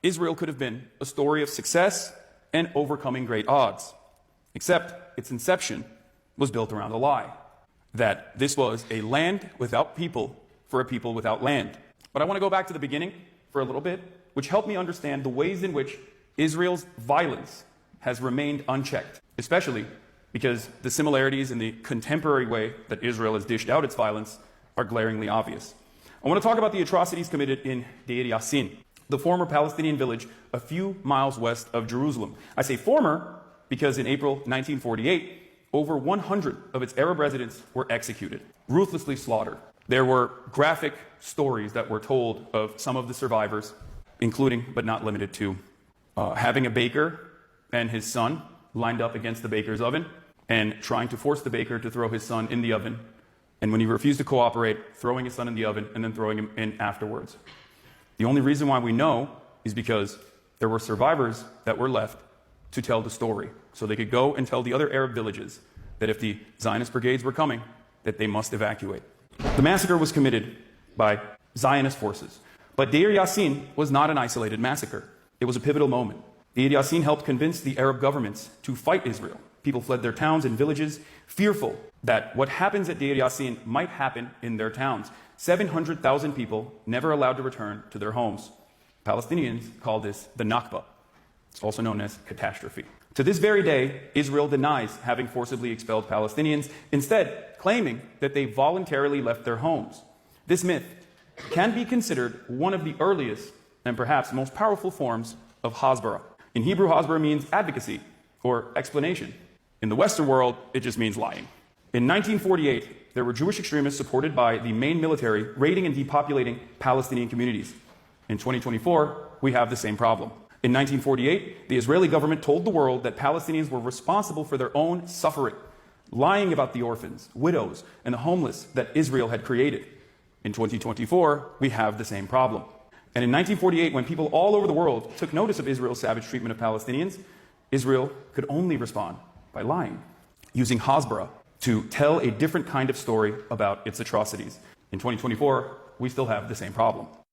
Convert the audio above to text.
Israel could have been a story of success and overcoming great odds. Except its inception was built around a lie, that this was a land without people for a people without land. But I want to go back to the beginning for a little bit, which helped me understand the ways in which Israel's violence has remained unchecked, especially because the similarities in the contemporary way that Israel has dished out its violence are glaringly obvious. I want to talk about the atrocities committed in Deir Yassin, the former Palestinian village a few miles west of Jerusalem. I say former because in April 1948, over 100 of its Arab residents were executed, ruthlessly slaughtered. There were graphic stories that were told of some of the survivors, including, but not limited to, having a baker and his son lined up against the baker's oven and trying to force the baker to throw his son in the oven. And when he refused to cooperate, throwing his son in the oven and then throwing him in afterwards. The only reason why we know is because there were survivors that were left to tell the story. So they could go and tell the other Arab villages that if the Zionist brigades were coming, that they must evacuate. The massacre was committed by Zionist forces. But Deir Yassin was not an isolated massacre. It was a pivotal moment. Deir Yassin helped convince the Arab governments to fight Israel. People fled their towns and villages, fearful that what happens at Deir Yassin might happen in their towns. 700,000 people never allowed to return to their homes. Palestinians call this the nakba. It's also known as catastrophe. To this very day, Israel denies having forcibly expelled Palestinians, instead claiming that they voluntarily left their homes. This myth can be considered one of the earliest and perhaps most powerful forms of hasbara. In Hebrew, hasbara means advocacy or explanation. In the Western world, it just means lying. In 1948, there were Jewish extremists supported by the main military raiding and depopulating Palestinian communities. In 2024, we have the same problem. In 1948, the Israeli government told the world that Palestinians were responsible for their own suffering, lying about the orphans, widows, and the homeless that Israel had created. In 2024, we have the same problem. And in 1948, when people all over the world took notice of Israel's savage treatment of Palestinians, Israel could only respond by lying, using hasbara to tell a different kind of story about its atrocities. In 2024, we still have the same problem.